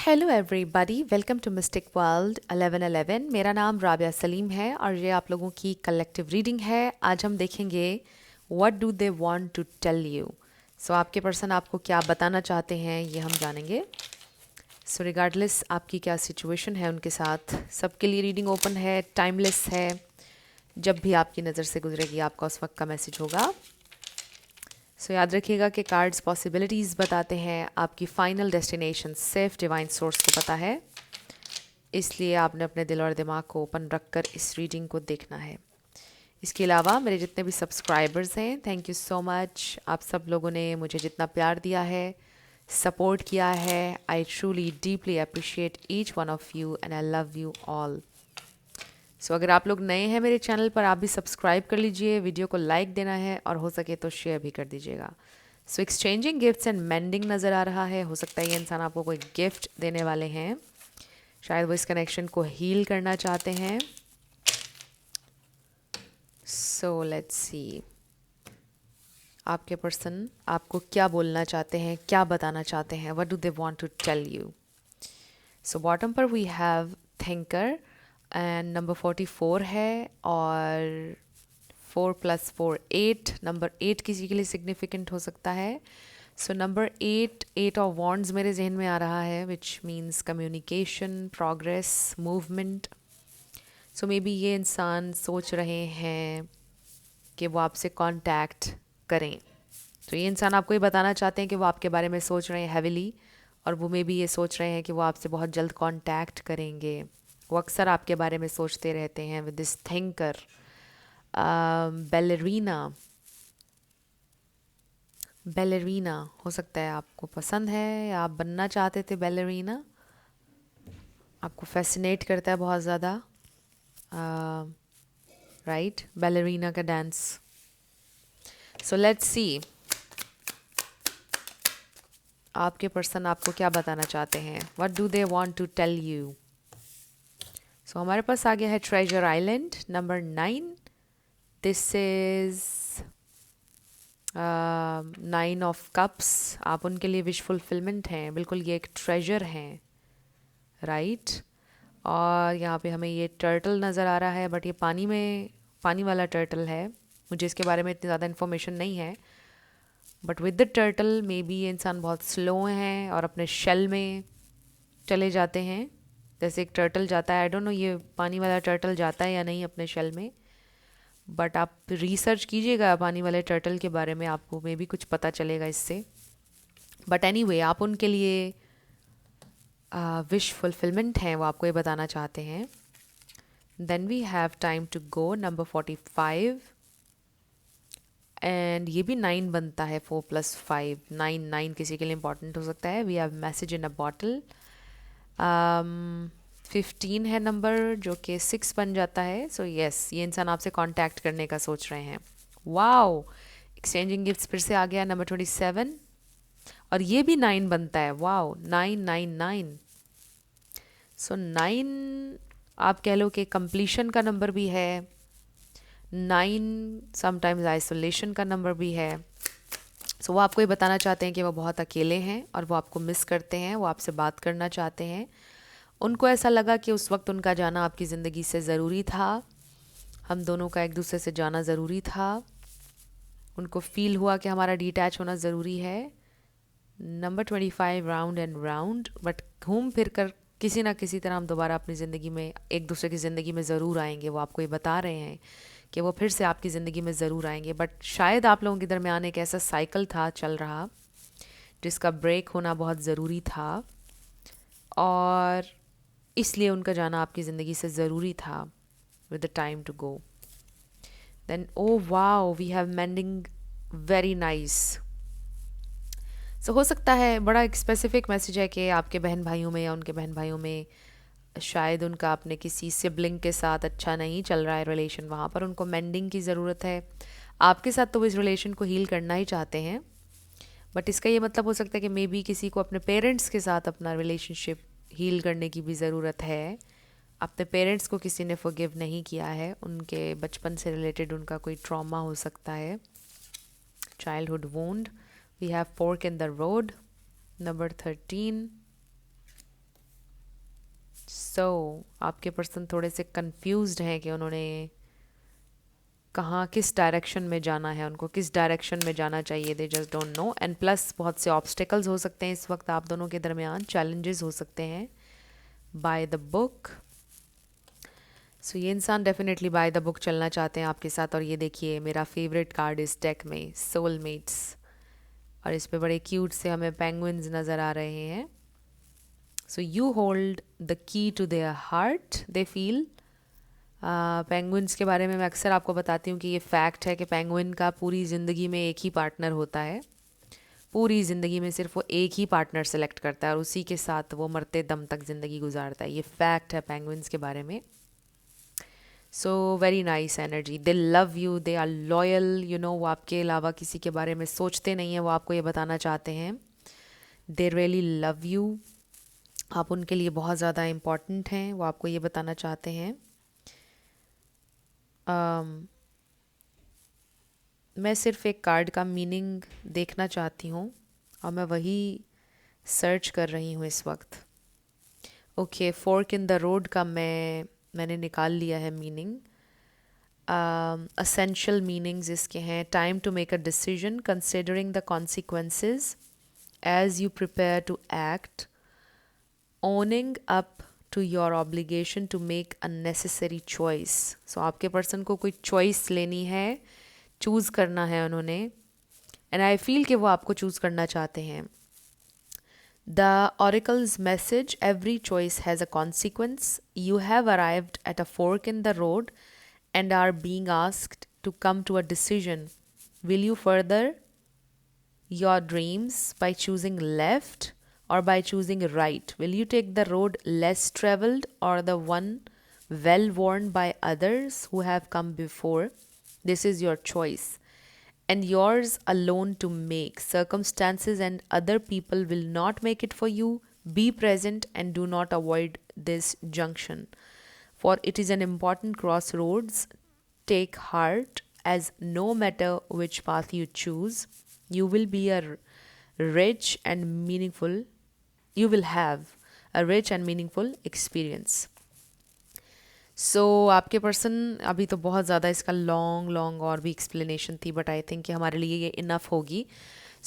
Hello everybody, welcome to mystic world 1111। मेरा नाम राबिया सलीम है और ये आप लोगों की कलेक्टिव रीडिंग है। आज हम देखेंगे what do they want to tell you. So आपके पर्सन आपको क्या बताना चाहते हैं ये हम जानेंगे। सो रिगार्डलेस आपकी क्या सिचुएशन है उनके साथ, सबके लिए रीडिंग ओपन है, टाइमलेस है। जब भी आपकी नज़र से गुजरेगी आपका उस वक्त का मैसेज होगा। सो याद रखिएगा कि कार्ड्स पॉसिबिलिटीज़ बताते हैं, आपकी फाइनल डेस्टिनेशन सिर्फ डिवाइन सोर्स को पता है, इसलिए आपने अपने दिल और दिमाग को ओपन रखकर इस रीडिंग को देखना है। इसके अलावा मेरे जितने भी सब्सक्राइबर्स हैं, थैंक यू सो मच। आप सब लोगों ने मुझे जितना प्यार दिया है, सपोर्ट किया है, I truly deeply appreciate each one of you and I love you all. So अगर आप लोग नए हैं मेरे चैनल पर, आप भी सब्सक्राइब कर लीजिए, वीडियो को लाइक देना है और हो सके तो शेयर भी कर दीजिएगा। सो एक्सचेंजिंग गिफ्ट्स एंड मेंडिंग नज़र आ रहा है। हो सकता है ये इंसान आपको कोई गिफ्ट देने वाले हैं, शायद वो इस कनेक्शन को हील करना चाहते हैं। सो लेट्स सी आपके पर्सन आपको क्या बोलना चाहते हैं, क्या बताना चाहते हैं। What do they want to tell you. So bottom पर we have thinker and number 44 है और 4 + 4 8। नंबर 8 किसी के लिए सिग्निफिकेंट हो सकता है। सो नंबर 8 ऑफ वॉन्ड्स मेरे जहन में आ रहा है, which means communication, progress, movement. So may be ये इंसान सोच रहे हैं कि वो आपसे कांटेक्ट करें। तो ये इंसान आपको ये बताना चाहते हैं कि वो आपके बारे में सोच रहे हैं हैविली, और वो मे भी ये सोच रहे हैं कि वो आपसे बहुत जल्द कांटेक्ट करेंगे। वो अक्सर आपके बारे में सोचते रहते हैं with this thinker. Ballerina, ballerina हो सकता है आपको पसंद है या आप बनना चाहते थे बैलरीना, आपको फैसिनेट करता है बहुत ज़्यादा, राइट? बैलरीना का डांस। सो लेट्स सी आपके पर्सन आपको क्या बताना चाहते हैं। What do they want to tell you. So हमारे पास आ गया है treasure island number 9। This is 9 of cups. आप उनके लिए विश फुलफिलमेंट हैं, बिल्कुल ये एक ट्रेजर हैं, राइट? और यहाँ पे हमें ये टर्टल नज़र आ रहा है, बट ये पानी में, पानी वाला टर्टल है। मुझे इसके बारे में इतनी ज़्यादा इन्फॉर्मेशन नहीं है, but with the turtle may be ये इंसान बहुत स्लो हैं और अपने शेल में चले जाते हैं, जैसे एक टर्टल जाता है। आई डोंट नो ये पानी वाला टर्टल जाता है या नहीं अपने शेल में, बट आप रिसर्च कीजिएगा पानी वाले टर्टल के बारे में, आपको मे बी कुछ पता चलेगा इससे। बट एनीवे आप उनके लिए विश फुलफिलमेंट हैं, वो आपको ये बताना चाहते हैं। Then we have time to go number 45 and ये भी 9 बनता है। 4 + 5 9 9 किसी के लिए इंपॉर्टेंट हो सकता है। We have message in a bottle. 15 है नंबर, जो कि 6 बन जाता है। सो यस, ये इंसान आपसे कांटेक्ट करने का सोच रहे हैं। वाओ, एक्सचेंजिंग गिफ्ट्स फिर से आ गया नंबर 27 और ये भी 9 बनता है। वाओ, 9 9 9। सो 9 आप कह लो कि कंप्लीशन का नंबर भी है। 9 समटाइम्स आइसोलेशन का नंबर भी है। सो वो आपको ये बताना चाहते हैं कि वो बहुत अकेले हैं और वो आपको मिस करते हैं, वो आपसे बात करना चाहते हैं। उनको ऐसा लगा कि उस वक्त उनका जाना आपकी ज़िंदगी से ज़रूरी था, हम दोनों का एक दूसरे से जाना ज़रूरी था। उनको फील हुआ कि हमारा डिटैच होना ज़रूरी है। Number 25 round and round, but घूम फिर कर किसी ना किसी तरह हम दोबारा अपनी ज़िंदगी में, एक दूसरे की ज़िंदगी में ज़रूर आएंगे। वो आपको ये बता रहे हैं कि वो फिर से आपकी ज़िंदगी में ज़रूर आएंगे, बट शायद आप लोगों के दरमियान एक ऐसा साइकिल था चल रहा जिसका ब्रेक होना बहुत ज़रूरी था, और इसलिए उनका जाना आपकी ज़िंदगी से ज़रूरी था। With the time to go, then oh wow, we have mending, very nice. So हो सकता है बड़ा एक स्पेसिफिक मैसेज है कि आपके बहन भाइयों में या उनके बहन भाइयों में शायद उनका अपने किसी सिबलिंग के साथ अच्छा नहीं चल रहा है रिलेशन, वहाँ पर उनको मेंडिंग की ज़रूरत है। आपके साथ तो वो इस रिलेशन को हील करना ही चाहते हैं, बट इसका ये मतलब हो सकता है कि मे बी किसी को अपने पेरेंट्स के साथ अपना रिलेशनशिप हील करने की भी ज़रूरत है। अपने पेरेंट्स को किसी ने फॉरगिव नहीं किया है, उनके बचपन से रिलेटेड उनका कोई ट्रॉमा हो सकता है, childhood wound. We have fork in the road number 13 आपके पर्सन थोड़े से कंफ्यूज्ड हैं कि उन्होंने कहाँ किस डायरेक्शन में जाना है, उनको किस डायरेक्शन में जाना चाहिए, they just don't know. And plus बहुत से ऑब्स्टिकल्स हो सकते हैं इस वक्त आप दोनों के दरमियान, चैलेंजेस हो सकते हैं। बाय द बुक, सो ये इंसान डेफिनेटली बाय द बुक चलना चाहते हैं आपके साथ। और ये देखिए मेरा फेवरेट कार्ड इस डेक में, सोलमेट्स, और इस पे बड़े क्यूट से हमें पेंगुइन्स नज़र आ रहे हैं। So you hold the key to their heart, they feel. Penguins के बारे में मैं अक्सर आपको बताती हूँ कि ये फैक्ट है कि पेंगुइन का पूरी ज़िंदगी में एक ही पार्टनर होता है। पूरी ज़िंदगी में सिर्फ वो एक ही पार्टनर सेलेक्ट करता है और उसी के साथ वो मरते दम तक ज़िंदगी गुजारता है। ये फैक्ट है पेंगुइन्स के बारे में। So very nice energy, they love you, they are loyal, you know, वो आपके अलावा किसी के बारे में सोचते नहीं हैं, वो आपको ये बताना चाहते हैं। दे रियली लव यू, आप उनके लिए बहुत ज़्यादा इम्पॉर्टेंट हैं, वो आपको ये बताना चाहते हैं। मैं सिर्फ एक कार्ड का मीनिंग देखना चाहती हूँ और मैं वही सर्च कर रही हूँ इस वक्त। Okay, fork in the road का मैंने निकाल लिया है मीनिंग। असेंशियल मीनिंग्स इसके हैं, time to make a decision, considering the consequences as you prepare to act, owning up to your obligation to make a necessary choice. So आपके person को कोई चॉइस लेनी है, चूज़ करना है उन्होंने, एंड आई फील कि वो आपको चूज़ करना चाहते हैं। The oracle's message, every choice has a consequence. You have arrived at a fork in the road and are being asked to come to a decision. Will you further your dreams by choosing left or by choosing right? Will you take the road less traveled or the one well worn by others who have come before? This is your choice, and yours alone to make. Circumstances and other people will not make it for you. Be present and do not avoid this junction, for it is an important crossroads. Take heart, as no matter which path you choose, you will be a rich and meaningful, you will have a rich and meaningful experience. आपके person, अभी तो बहुत ज़्यादा इसका long और भी explanation थी, but I think कि हमारे लिए ये इनफ होगी।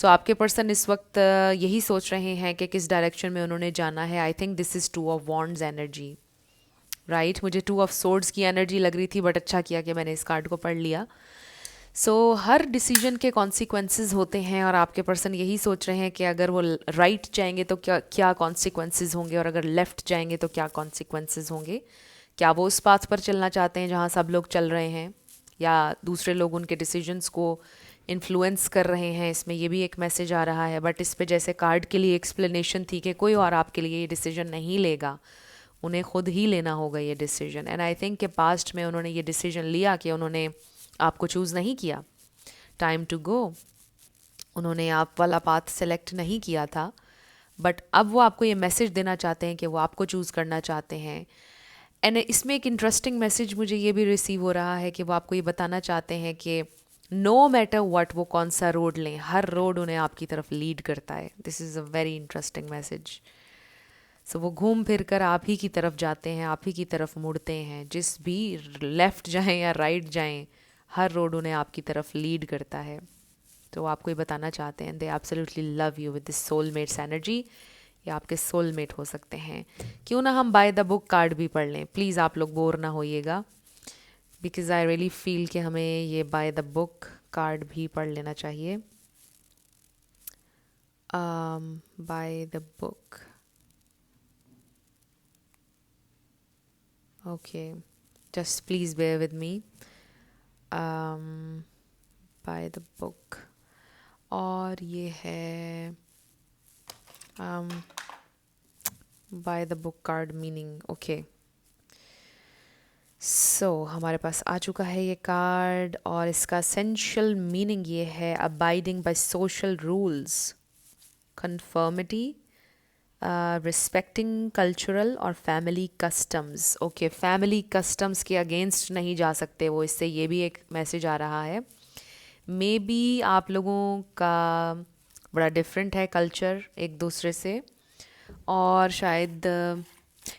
आपके पर्सन इस वक्त यही सोच रहे हैं कि किस डायरेक्शन में उन्होंने जाना है। I think this is 2 of wands energy, right. मुझे 2 ऑफ सोर्ड्स की एनर्जी लग रही थी, बट अच्छा किया कि मैंने इस कार्ड को पढ़ लिया। हर डिसीजन के कॉन्सिक्वेंसेस होते हैं और आपके पर्सन यही सोच रहे हैं कि अगर वो राइट जाएंगे तो क्या क्या कॉन्सिक्वेंसेस होंगे, और अगर लेफ़्ट जाएंगे तो क्या कॉन्सिक्वेंसेस होंगे। क्या वो उस पाथ पर चलना चाहते हैं जहाँ सब लोग चल रहे हैं, या दूसरे लोग उनके डिसीजंस को इन्फ्लुएंस कर रहे हैं। इसमें ये भी एक मैसेज आ रहा है, बट इस पे जैसे कार्ड के लिए एक्सप्लेनेशन थी कि कोई और आपके लिए ये डिसीजन नहीं लेगा, उन्हें खुद ही लेना होगा ये डिसीजन। एंड आई थिंक कि पास्ट में उन्होंने ये डिसीजन लिया कि उन्होंने आपको चूज़ नहीं किया, टाइम टू गो, उन्होंने आप वाला पाथ सेलेक्ट नहीं किया था, बट अब वो आपको ये मैसेज देना चाहते हैं कि वो आपको चूज़ करना चाहते हैं। एंड इसमें एक इंटरेस्टिंग मैसेज मुझे ये भी रिसीव हो रहा है कि वो आपको ये बताना चाहते हैं कि नो मैटर व्हाट, वो कौन सा रोड लें, हर रोड उन्हें आपकी तरफ लीड करता है। This is a very interesting message. वो घूम फिर कर आप ही की तरफ जाते हैं, आप ही की तरफ मुड़ते हैं। जिस भी लेफ़्ट जाएं या राइट जाएं, हर रोड उन्हें आपकी तरफ लीड करता है। तो आपको ये बताना चाहते हैं, they absolutely love you with this soulmates energy. या आपके सोलमेट हो सकते हैं। क्यों ना हम बाय द बुक कार्ड भी पढ़ लें, प्लीज़ आप लोग बोर ना होइएगा, बिकॉज आई रियली फील कि हमें ये बाय द बुक कार्ड भी पढ़ लेना चाहिए। By the book, okay, just please bear with me. By the book, और ये है by the book card meaning. Okay, हमारे पास आ चुका है ये कार्ड, और इसका एसेंशियल मीनिंग ये है abiding by social rules, conformity, respecting cultural और family customs. Okay, family customs के अगेंस्ट नहीं जा सकते वो, इससे ये भी एक मैसेज आ रहा है। मे बी आप लोगों का बड़ा डिफरेंट है कल्चर एक दूसरे से, और शायद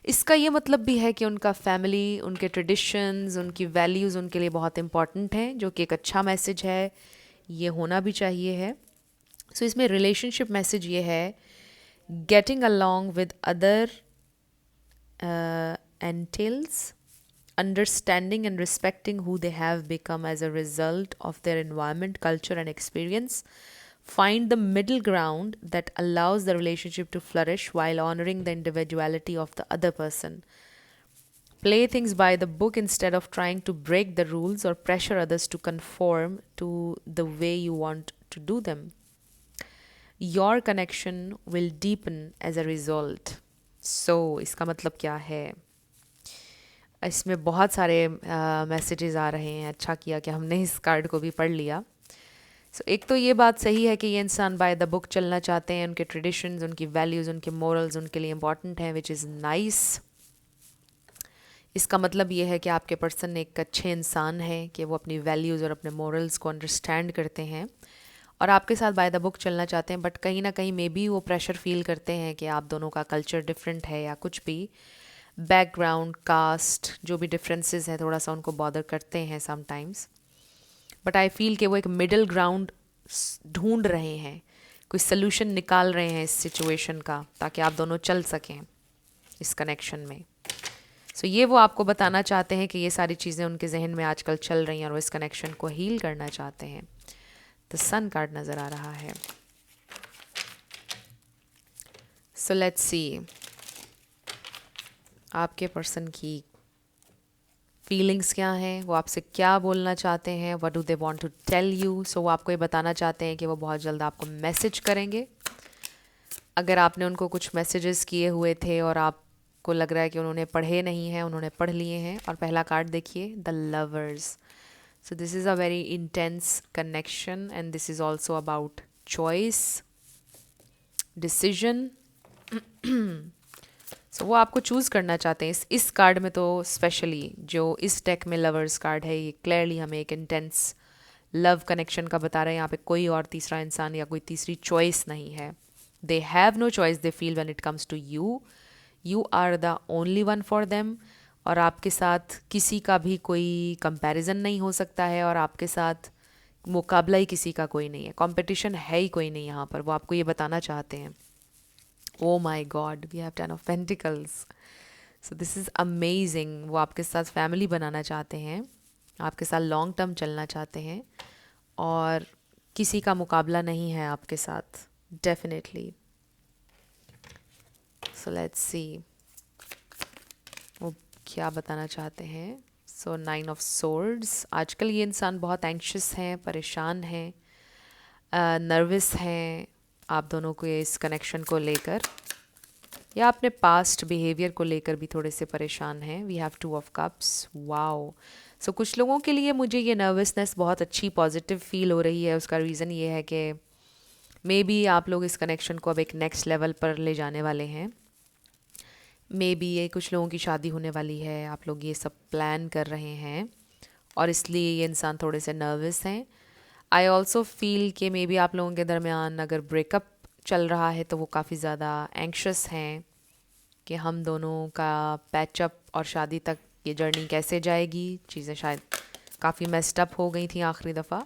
इसका ये मतलब भी है कि उनका फैमिली, उनके ट्रेडिशंस, उनकी वैल्यूज़ उनके लिए बहुत इंपॉर्टेंट हैं, जो कि एक अच्छा मैसेज है, ये होना भी चाहिए है। सो इसमें रिलेशनशिप मैसेज ये है, getting along with other entails understanding and respecting who they have become as a result of their environment, culture, and experience. Find the middle ground that allows the relationship to flourish while honoring the individuality of the other person. Play things by the book instead of trying to break the rules or pressure others to conform to the way you want to do them. Your connection will deepen as a result. So, इसका मतलब क्या है? इसमें बहुत सारे messages आ रहे हैं। अच्छा किया कि हमने इस कार्ड को भी पढ़ लिया। सो एक तो ये बात सही है कि ये इंसान बाय द बुक चलना चाहते हैं, उनके ट्रेडिशंस, उनकी वैल्यूज़, उनके मोरल्स उनके लिए इम्पॉर्टेंट हैं, विच इज़ नाइस। इसका मतलब ये है कि आपके पर्सन एक अच्छे इंसान हैं, कि वो अपनी वैल्यूज़ और अपने मोरल्स को अंडरस्टैंड करते हैं और आपके साथ बाय द बुक चलना चाहते हैं, बट कहीं ना कहीं मे बी वो प्रेशर फील करते हैं कि आप दोनों का कल्चर डिफरेंट है या कुछ भी, बैकग्राउंड, कास्ट, जो भी डिफरेंसेस हैं थोड़ा सा उनको बॉदर करते हैं समटाइम्स। बट आई फील कि वो एक मिडल ग्राउंड ढूंढ रहे हैं, कोई सल्यूशन निकाल रहे हैं इस सिचुएशन का, ताकि आप दोनों चल सकें इस कनेक्शन में। सो ये वो आपको बताना चाहते हैं कि ये सारी चीज़ें उनके जहन में आजकल चल रही हैं और वो इस कनेक्शन को हील करना चाहते हैं। द सन कार्ड नज़र आ रहा है। सो लेट्स सी आपके पर्सन की फीलिंग्स क्या हैं, वो आपसे क्या बोलना चाहते हैं, what do they want to tell you. So वो आपको ये बताना चाहते हैं कि वो बहुत जल्द आपको मैसेज करेंगे। अगर आपने उनको कुछ मैसेजेस किए हुए थे और आपको लग रहा है कि उन्होंने पढ़े नहीं हैं, उन्होंने पढ़ लिए हैं। और पहला कार्ड देखिए, the lovers. So this is a very intense connection and this is also about choice, decision. So वो आपको चूज़ करना चाहते हैं। इस कार्ड में तो स्पेशली जो इस डेक में लवर्स कार्ड है, ये क्लियरली हमें एक इंटेंस लव कनेक्शन का बता रहे हैं। यहाँ पे कोई और तीसरा इंसान या कोई तीसरी चॉइस नहीं है। They have no choice, they feel when it comes to you, you are the only one for them. और आपके साथ किसी का भी कोई कंपैरिजन नहीं हो सकता है और आपके साथ मुकाबला ही किसी का कोई नहीं है, कंपटीशन है ही कोई नहीं यहाँ पर। वो आपको ये बताना चाहते हैं। Oh my God, we have 10 of Pentacles. So this is amazing. वो आपके साथ फैमिली बनाना चाहते हैं, आपके साथ लॉन्ग टर्म चलना चाहते हैं और किसी का मुकाबला नहीं है आपके साथ, डेफिनेटली। सो लेट्स सी वो क्या बताना चाहते हैं। सो 9 ऑफ सोर्ड्स। आजकल ये इंसान बहुत एंक्शस हैं, परेशान हैं, नर्वस हैं आप दोनों को इस कनेक्शन को लेकर, या अपने पास्ट बिहेवियर को लेकर भी थोड़े से परेशान हैं। We have 2 of cups. Wow. So कुछ लोगों के लिए मुझे ये नर्वसनेस बहुत अच्छी पॉजिटिव फील हो रही है। उसका रीज़न ये है कि मे बी आप लोग इस कनेक्शन को अब एक नेक्स्ट लेवल पर ले जाने वाले हैं। मे बी ये कुछ लोगों की शादी होने वाली है, आप लोग ये सब प्लान कर रहे हैं और इसलिए ये इंसान थोड़े से नर्वस हैं। आई ऑल्सो फील कि मे बी आप लोगों के दरमियान अगर ब्रेकअप चल रहा है तो वो काफ़ी ज़्यादा एंक्शस हैं कि हम दोनों का पैचअप और शादी तक ये जर्नी कैसे जाएगी। चीज़ें शायद काफ़ी मेस्ड अप हो गई थी आखिरी दफ़ा।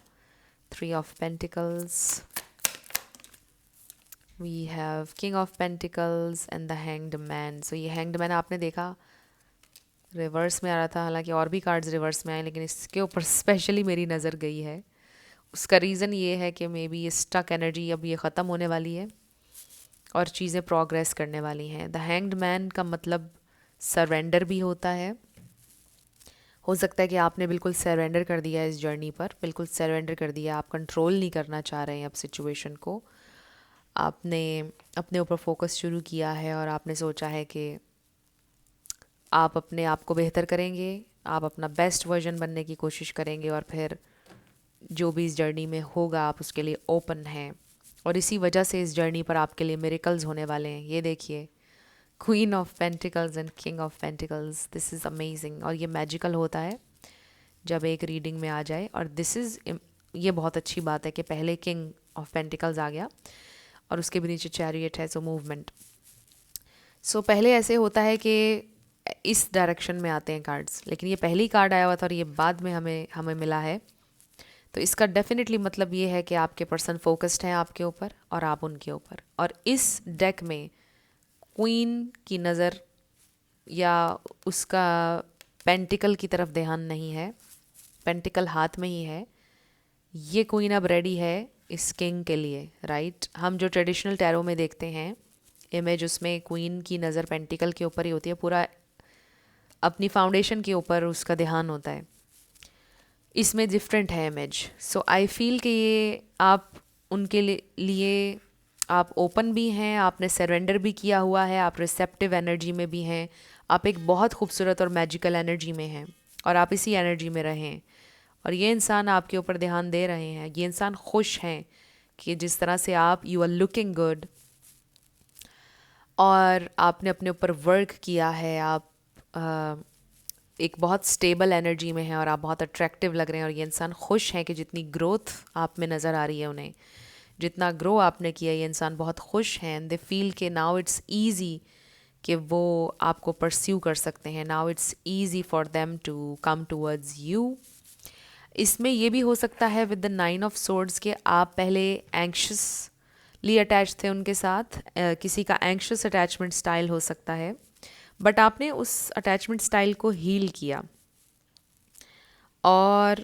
3 of pentacles, we have king of pentacles and the hanged man. So ये हैंग्ड मैन आपने देखा रिवर्स में आ रहा था, हालांकि और भी कार्ड्स रिवर्स में आए, लेकिन इसके ऊपर स्पेशली मेरी नज़र गई है। उसका रीज़न ये है कि मे बी ये स्टक एनर्जी अब ये ख़त्म होने वाली है और चीज़ें प्रोग्रेस करने वाली हैं। द हैंग्ड मैन का मतलब सरेंडर भी होता है। हो सकता है कि आपने बिल्कुल सरेंडर कर दिया इस जर्नी पर, बिल्कुल सरेंडर कर दिया, आप कंट्रोल नहीं करना चाह रहे हैं अब सिचुएशन को। आपने अपने ऊपर फोकस शुरू किया है और आपने सोचा है कि आप अपने आप को बेहतर करेंगे, आप अपना बेस्ट वर्जन बनने की कोशिश करेंगे और फिर जो भी इस जर्नी में होगा आप उसके लिए ओपन हैं। और इसी वजह से इस जर्नी पर आपके लिए मिरेकल्स होने वाले हैं। ये देखिए, queen of pentacles and king of pentacles, this is amazing. और ये मैजिकल होता है जब एक रीडिंग में आ जाए। और दिस इज़, ये बहुत अच्छी बात है कि पहले किंग ऑफ पेंटिकल्स आ गया और उसके भी नीचे चैरियट है, सो मूवमेंट। सो पहले ऐसे होता है कि इस डायरेक्शन में आते हैं कार्ड्स, लेकिन ये पहली कार्ड आया हुआ था और ये बाद में हमें हमें मिला है। तो इसका डेफिनेटली मतलब ये है कि आपके पर्सन फोकस्ड हैं आपके ऊपर और आप उनके ऊपर। और इस डेक में क्वीन की नज़र या उसका पेंटिकल की तरफ ध्यान नहीं है, पेंटिकल हाथ में ही है। ये क्वीन अब रेडी है इस किंग के लिए, राइट। हम जो ट्रेडिशनल टैरो में देखते हैं इमेज, उसमें क्वीन की नज़र पेंटिकल के ऊपर ही होती है, पूरा अपनी फाउंडेशन के ऊपर उसका ध्यान होता है। इसमें डिफरेंट है इमेज। सो आई फील कि ये आप उनके लिए आप ओपन भी हैं, आपने सरेंडर भी किया हुआ है, आप रिसेप्टिव एनर्जी में भी हैं, आप एक बहुत खूबसूरत और मैजिकल एनर्जी में हैं और आप इसी एनर्जी में रहें। और ये इंसान आपके ऊपर ध्यान दे रहे हैं, ये इंसान खुश हैं कि जिस तरह से आप यू आर लुकिंग गुड और आपने अपने ऊपर वर्क किया है, आप एक बहुत स्टेबल एनर्जी में हैं और आप बहुत अट्रैक्टिव लग रहे हैं। और ये इंसान खुश हैं कि जितनी ग्रोथ आप में नज़र आ रही है उन्हें, जितना ग्रो आपने किया, ये इंसान बहुत खुश हैं। एंड दे फील कि नाउ इट्स ईजी कि वो आपको परस्यू कर सकते हैं, now it's easy for them to come towards you. इसमें ये भी हो सकता है विद द 9 ऑफ सोर्ड्स के आप पहले एंक्शसली अटैच थे उनके साथ, किसी का एंक्शस अटैचमेंट स्टाइल हो सकता है, बट आपने उस अटैचमेंट स्टाइल को हील किया और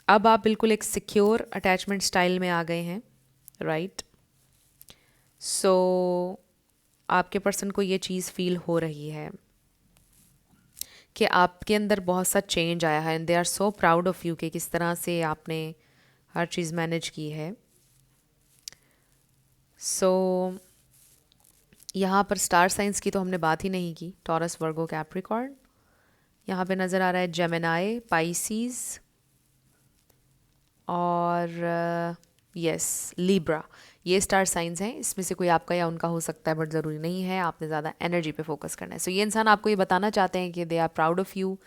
अब आप बिल्कुल एक सिक्योर अटैचमेंट स्टाइल में आ गए हैं, राइट। सो आपके पर्सन को ये चीज़ फील हो रही है कि आपके अंदर बहुत सा चेंज आया है and they are so proud of you कि किस तरह से आपने हर चीज़ मैनेज की है। सो यहाँ पर स्टार साइंस की तो हमने बात ही नहीं की, टॉरस, वर्गो, कैप्रिकॉर्न। यहाँ पे नज़र आ रहा है जेमिनाई, पाइसीज और यस लिब्रा। ये स्टार साइंस हैं, इसमें से कोई आपका या उनका हो सकता है बट ज़रूरी नहीं है, आपने ज़्यादा एनर्जी पे फोकस करना है। सो ये इंसान आपको ये बताना चाहते हैं कि they are proud of you,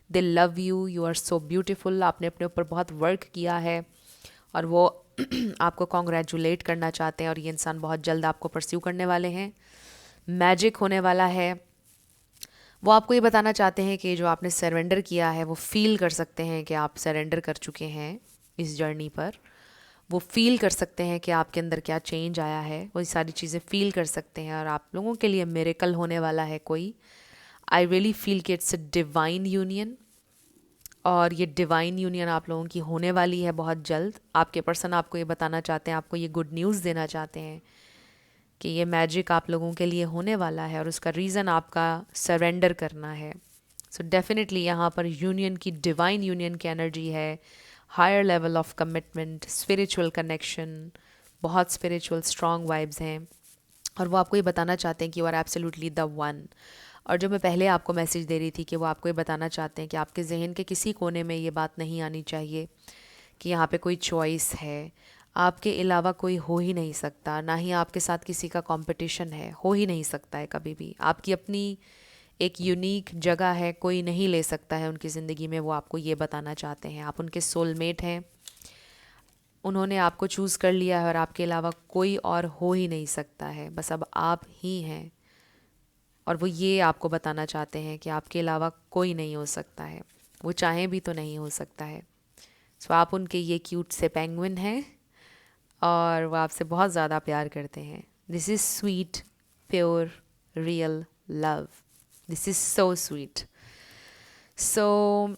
they love you, you are so beautiful. आपने अपने ऊपर बहुत वर्क किया है और वो आपको कॉन्ग्रेचुलेट करना चाहते हैं और ये इंसान बहुत जल्द आपको परस्यू करने वाले हैं, मैजिक होने वाला है। वो आपको ये बताना चाहते हैं कि जो आपने सरेंडर किया है वो फील कर सकते हैं कि आप सरेंडर कर चुके हैं इस जर्नी पर। वो फील कर सकते हैं कि आपके अंदर क्या चेंज आया है, वो सारी चीज़ें फील कर सकते हैं और आप लोगों के लिए मिरेकल होने वाला है कोई। आई रियली फील कि इट्स अ डिवाइन यूनियन और ये डिवाइन यूनियन आप लोगों की होने वाली है बहुत जल्द। आपके पर्सन आपको ये बताना चाहते हैं, आपको ये गुड न्यूज़ देना चाहते हैं कि ये मैजिक आप लोगों के लिए होने वाला है और उसका रीज़न आपका सरेंडर करना है। सो डेफिनेटली यहाँ पर यूनियन की, डिवाइन यूनियन की एनर्जी है, higher level of commitment, spiritual connection, बहुत स्पिरिचुअल स्ट्रॉन्ग वाइब्स हैं और वो आपको ये बताना चाहते हैं कि you are absolutely the one. और जो मैं पहले आपको मैसेज दे रही थी कि वो आपको ये बताना चाहते हैं कि आपके जहन के किसी कोने में ये बात नहीं आनी चाहिए कि यहाँ पे कोई चॉइस है, आपके अलावा कोई हो ही नहीं सकता, ना ही आपके साथ किसी का कंपटीशन है, हो ही नहीं सकता है कभी भी। आपकी अपनी एक यूनिक जगह है, कोई नहीं ले सकता है उनकी ज़िंदगी में, वो आपको ये बताना चाहते हैं। आप उनके सोलमेट हैं, उन्होंने आपको चूज़ कर लिया है और आपके अलावा कोई और हो ही नहीं सकता है, बस अब आप ही हैं। और वो ये आपको बताना चाहते हैं कि आपके अलावा कोई नहीं हो सकता है, वो चाहें भी तो नहीं हो सकता है। सो आप उनके ये क्यूट से पेंगुइन हैं और वो आपसे बहुत ज़्यादा प्यार करते हैं। This is sweet, pure, real love. This is so sweet. So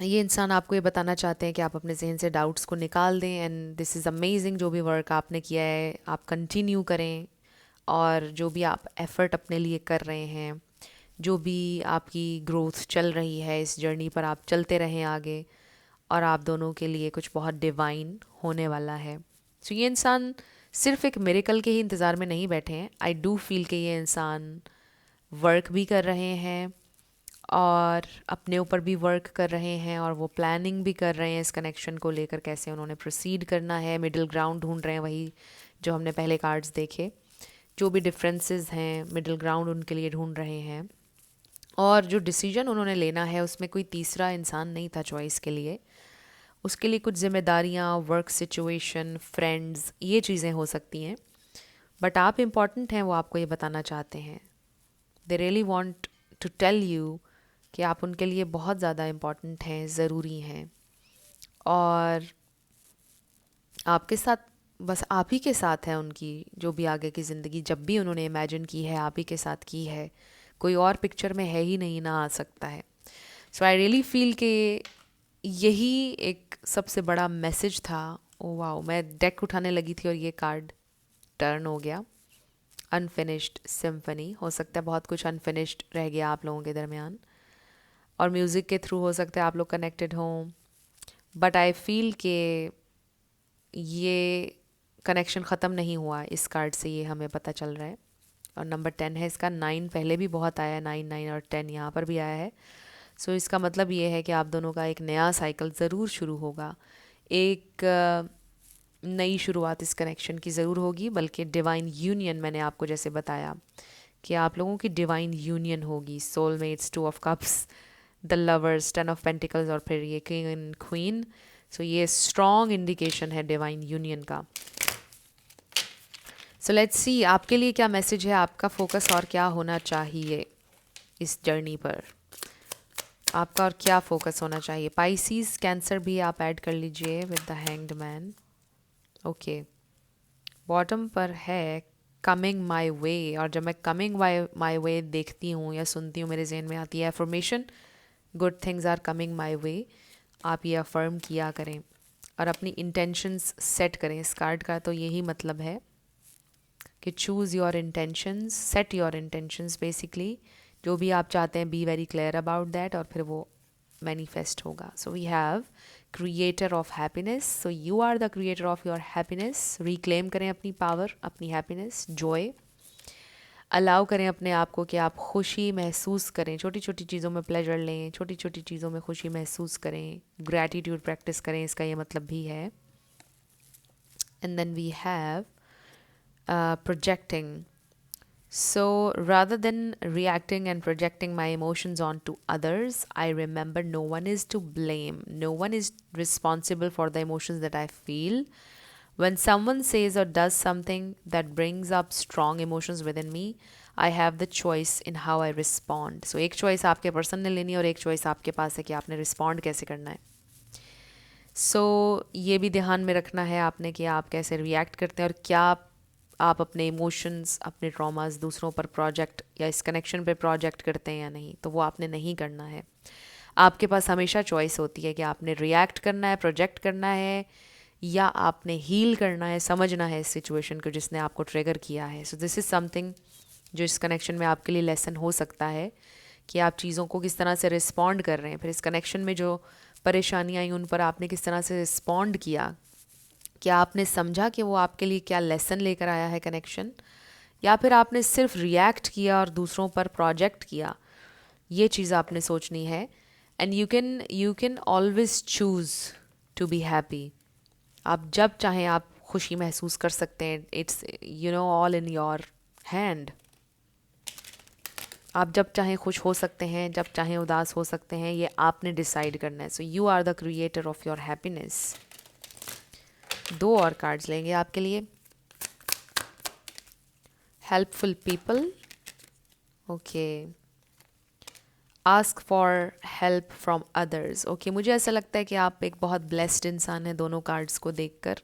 ये इंसान आपको ये बताना चाहते हैं कि आप अपने जहन से डाउट्स को निकाल दें एंड दिस इज़ अमेजिंग। जो भी वर्क आपने किया है आप कंटिन्यू करें और जो भी आप एफ़र्ट अपने लिए कर रहे हैं, जो भी आपकी ग्रोथ चल रही है इस जर्नी पर, आप चलते रहें आगे और आप दोनों के लिए कुछ बहुत डिवाइन होने वाला है। सो ये इंसान सिर्फ एक मिरेकल के ही इंतज़ार में नहीं बैठे हैं। आई डू फील कि ये इंसान वर्क भी कर रहे हैं और अपने ऊपर भी वर्क कर रहे हैं और वो प्लानिंग भी कर रहे हैं इस कनेक्शन को लेकर, कैसे उन्होंने प्रोसीड करना है, मिडिल ग्राउंड ढूंढ रहे हैं, वही जो हमने पहले कार्ड्स देखे। जो भी डिफरेंसेस हैं मिडिल ग्राउंड उनके लिए ढूंढ रहे हैं और जो डिसीजन उन्होंने लेना है उसमें कोई तीसरा इंसान नहीं था चॉइस के लिए। उसके लिए कुछ जिम्मेदारियाँ, वर्क सिचुएशन, फ्रेंड्स, ये चीज़ें हो सकती हैं बट आप इम्पॉर्टेंट हैं, वो आपको ये बताना चाहते हैं. They really want to tell you कि आप उनके लिए बहुत ज़्यादा इम्पॉर्टेंट हैं, ज़रूरी हैं, और आपके साथ, बस आप ही के साथ है उनकी जो भी आगे की ज़िंदगी जब भी उन्होंने इमेजिन की है आप ही के साथ की है. कोई और पिक्चर में है ही नहीं, ना आ सकता है. सो आई रियली फील कि यही एक सबसे बड़ा मैसेज था. ओ वाओ, मैं डेक उठाने लगी थी और ये कार्ड टर्न हो गया. Unfinished symphony. हो सकता है बहुत कुछ अनफिनिश्ड रह गया आप लोगों के दरमियान, और म्यूज़िक के थ्रू हो सकता है आप लोग कनेक्टेड हों. बट आई फील के ये कनेक्शन ख़त्म नहीं हुआ इस कार्ड से, ये हमें पता चल रहा है. और नंबर 10 है इसका. 9 पहले भी बहुत आया है, 9 9 और 10 यहाँ पर भी आया है. सो इसका मतलब ये है कि आप दोनों का एक नया साइकिल ज़रूर शुरू होगा. एक नई शुरुआत इस कनेक्शन की ज़रूर होगी, बल्कि डिवाइन यूनियन, मैंने आपको जैसे बताया कि आप लोगों की डिवाइन यूनियन होगी. Soulmates, 2 of cups, the lovers, 10 of pentacles, और फिर ये किंग एंड क्वीन. सो ये स्ट्रॉन्ग इंडिकेशन है डिवाइन यूनियन का. सो लेट्स सी आपके लिए क्या मैसेज है, आपका फोकस और क्या होना चाहिए इस जर्नी पर. आपका और क्या फोकस होना चाहिए. पाइसीज, कैंसर भी आप ऐड कर लीजिए with the hanged man. Okay, bottom पर है कमिंग माई वे. और जब मैं कमिंग माई वे देखती हूँ या सुनती हूँ, मेरे जहन में आती है affirmation, good things are coming my way. आप ये अफर्म किया करें और अपनी इंटेंशंस सेट करें. इस कार्ड का तो यही मतलब है कि choose your intentions, set your intentions. Basically जो भी आप चाहते हैं, be very clear about that, और फिर वो मैनिफेस्ट होगा. So we have creator of happiness. So you are the creator of your happiness. Reclaim करें अपनी पावर, अपनी हैप्पीनेस, जॉय. अलाउ करें अपने आप को कि आप खुशी महसूस करें. छोटी छोटी चीज़ों में प्लेजर लें, छोटी छोटी चीज़ों में खुशी महसूस करें. ग्रैटिट्यूड प्रैक्टिस करें, इसका ये मतलब भी है. And then we have projecting. So rather than reacting and projecting my emotions onto others, I remember no one is to blame. No one is responsible for the emotions that I feel. When someone says or does something that brings up strong emotions within me, I have the choice in how I respond. So एक choice आपके person ने लेनी है और एक choice आपके पास है कि आपने respond कैसे करना है. So ये भी ध्यान में रखना है आपने कि आप कैसे react करते हैं और क्या आप अपने इमोशंस, अपने ट्रॉमास दूसरों पर प्रोजेक्ट या इस कनेक्शन पे प्रोजेक्ट करते हैं या नहीं. तो वो आपने नहीं करना है. आपके पास हमेशा चॉइस होती है कि आपने रिएक्ट करना है, प्रोजेक्ट करना है, या आपने हील करना है, समझना है इस सिचुएशन को जिसने आपको ट्रिगर किया है. सो दिस इज़ समथिंग जो इस कनेक्शन में आपके लिए लेसन हो सकता है कि आप चीज़ों को किस तरह से रिस्पॉन्ड कर रहे हैं. फिर इस कनेक्शन में जो परेशानियाँ आई उन पर आपने किस तरह से रिस्पॉन्ड किया. क्या आपने समझा कि वो आपके लिए क्या लेसन लेकर आया है कनेक्शन, या फिर आपने सिर्फ रिएक्ट किया और दूसरों पर प्रोजेक्ट किया. ये चीज़ आपने सोचनी है. And you can always choose to be happy. आप जब चाहें आप खुशी महसूस कर सकते हैं. It's all in your hand. आप जब चाहें खुश हो सकते हैं, जब चाहें उदास हो सकते हैं. ये आपने डिसाइड करना है. So you are the creator of your happiness. 2 और कार्ड्स लेंगे आपके लिए. Helpful people. Okay, ask for help from others. Okay, मुझे ऐसा लगता है कि आप एक बहुत ब्लेस्ड इंसान हैं दोनों कार्ड्स को देखकर.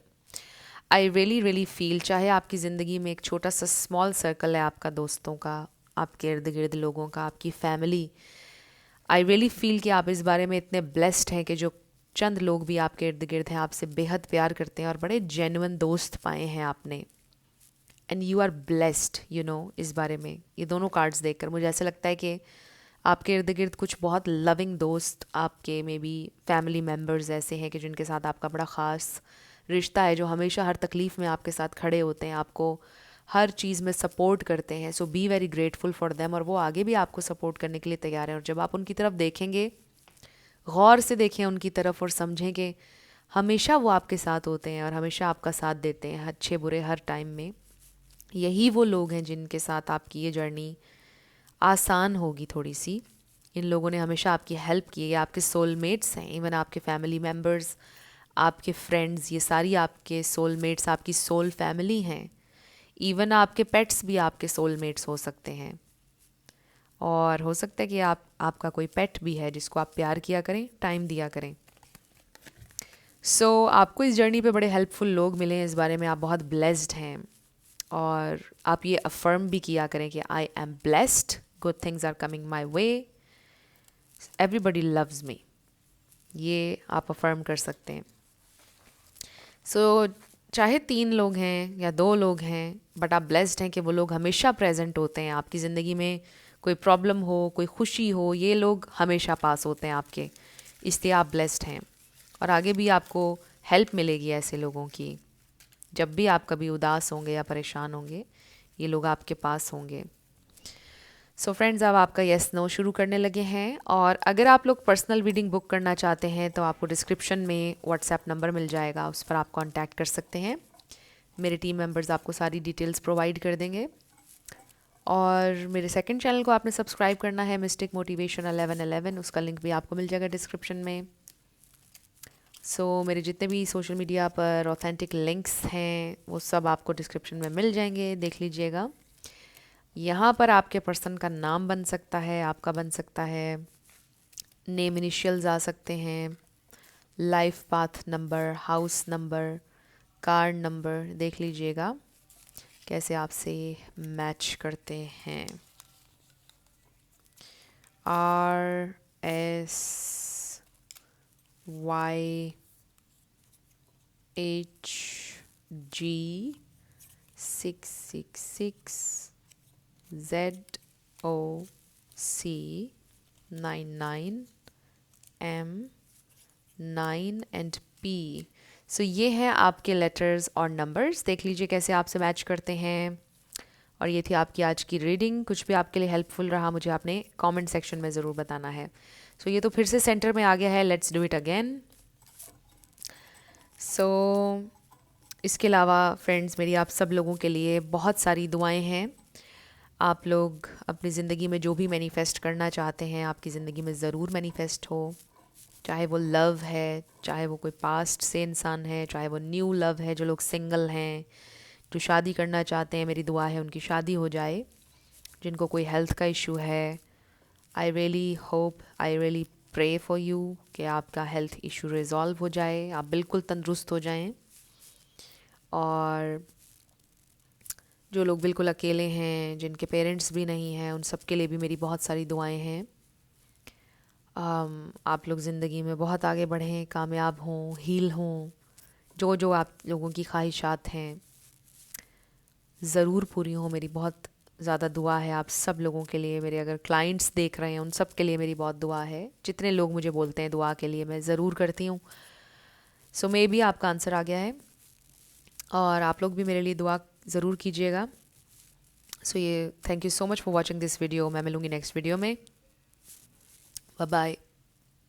आई रियली फील, चाहे आपकी ज़िंदगी में एक छोटा सा स्मॉल सर्कल है आपका, दोस्तों का, आपके इर्द गिर्द लोगों का, आपकी फैमिली. आई रियली फील कि आप इस बारे में इतने ब्लेस्ड हैं कि जो चंद लोग भी आपके इर्द गिर्द हैं आपसे बेहद प्यार करते हैं और बड़े जेन्युइन दोस्त पाए हैं आपने. एंड यू आर ब्लेस्ड इस बारे में. ये दोनों कार्ड्स देखकर मुझे ऐसा लगता है कि आपके इर्द गिर्द कुछ बहुत लविंग दोस्त, आपके मे बी फैमिली मेम्बर्स ऐसे हैं कि जिनके साथ आपका बड़ा ख़ास रिश्ता है, जो हमेशा हर तकलीफ़ में आपके साथ खड़े होते हैं, आपको हर चीज़ में सपोर्ट करते हैं. So be very grateful for them. और वो आगे भी आपको सपोर्ट करने के लिए तैयार हैं. और जब आप उनकी तरफ देखेंगे, गौर से देखें उनकी तरफ और समझें कि हमेशा वो आपके साथ होते हैं और हमेशा आपका साथ देते हैं अच्छे बुरे हर टाइम में. यही वो लोग हैं जिनके साथ आपकी ये जर्नी आसान होगी थोड़ी सी. इन लोगों ने हमेशा आपकी हेल्प की है. आपके सोलमेट्स हैं. इवन आपके फैमिली मेम्बर्स, आपके फ्रेंड्स, ये सारी आपके सोलमेट्स, आपकी सोल फैमिली हैं. इवन आपके पेट्स भी आपके सोलमेट्स हो सकते हैं, और हो सकता है कि आपका कोई पेट भी है जिसको आप प्यार किया करें, टाइम दिया करें। आपको इस जर्नी पे बड़े हेल्पफुल लोग मिले हैं, इस बारे में आप बहुत ब्लेस्ड हैं। और आप ये अफर्म भी किया करें कि I am blessed, good things are coming my way, everybody loves me. ये आप अफर्म कर सकते हैं। चाहे 3 लोग हैं या 2 लोग हैं, बट आप ब्लेस्ड हैं कि वो लोग हमेशा प्रेजेंट होते हैं आपकी ज़िंदगी में। कोई प्रॉब्लम हो, कोई खुशी हो, ये लोग हमेशा पास होते हैं आपके, इसलिए आप ब्लेस्ड हैं। और आगे भी आपको हेल्प मिलेगी ऐसे लोगों की। जब भी आप कभी उदास होंगे या परेशान होंगे, ये लोग आपके पास होंगे। फ्रेंड्स, अब आपका येस नो शुरू करने लगे हैं। और अगर आप लोग पर्सनल रीडिंग बुक करना चाहते हैं तो आपको डिस्क्रिप्शन में व्हाट्सएप नंबर मिल जाएगा, उस पर आप कांटेक्ट कर सकते हैं। मेरे टीम मेंबर्स आपको सारी डिटेल्स प्रोवाइड कर देंगे। और मेरे सेकंड चैनल को आपने सब्सक्राइब करना है, मिस्टिक मोटिवेशन 1111, उसका लिंक भी आपको मिल जाएगा डिस्क्रिप्शन में। मेरे जितने भी सोशल मीडिया पर ऑथेंटिक लिंक्स हैं वो सब आपको डिस्क्रिप्शन में मिल जाएंगे, देख लीजिएगा। यहाँ पर आपके पर्सन का नाम बन सकता है, आपका बन सकता है, नेम इनिशियल्स आ सकते हैं, life path number, house number, car number, देख लीजिएगा कैसे आपसे मैच करते हैं। RSYHG666ZOC99M9 and P। ये हैं आपके लेटर्स और नंबर्स, देख लीजिए कैसे आपसे मैच करते हैं। और ये थी आपकी आज की रीडिंग। कुछ भी आपके लिए हेल्पफुल रहा मुझे आपने कमेंट सेक्शन में ज़रूर बताना है। ये तो फिर से सेंटर में आ गया है, लेट्स डू इट अगेन। इसके अलावा फ्रेंड्स, मेरी आप सब लोगों के लिए बहुत सारी दुआएं हैं। आप लोग अपनी ज़िंदगी में जो भी मैनिफेस्ट करना चाहते हैं, आपकी ज़िंदगी में ज़रूर मैनिफेस्ट हो। चाहे वो लव है, चाहे वो कोई पास्ट से इंसान है, चाहे वो न्यू लव है, जो लोग सिंगल हैं, जो शादी करना चाहते हैं, मेरी दुआ है उनकी शादी हो जाए। जिनको कोई हेल्थ का इशू है, I really hope, I really pray for you कि आपका हेल्थ इशू रिजॉल्व हो जाए, आप बिल्कुल तंदुरुस्त हो जाएं। और जो लोग बिल्कुल अकेले हैं, जिनके पेरेंट्स भी नहीं हैं, उन सब के लिए भी मेरी बहुत सारी दुआएं हैं। आप लोग ज़िंदगी में बहुत आगे बढ़ें, कामयाब हों, हील हों, जो जो आप लोगों की ख्वाहिशात हैं ज़रूर पूरी हो। मेरी बहुत ज़्यादा दुआ है आप सब लोगों के लिए। मेरे अगर क्लाइंट्स देख रहे हैं उन सब के लिए मेरी बहुत दुआ है। जितने लोग मुझे बोलते हैं दुआ के लिए, मैं ज़रूर करती हूँ। मे भी आपका आंसर आ गया है, और आप लोग भी मेरे लिए दुआ ज़रूर कीजिएगा। Thank you so much for watching this video. मैं मिलूँगी नेक्स्ट वीडियो में। Bye bye.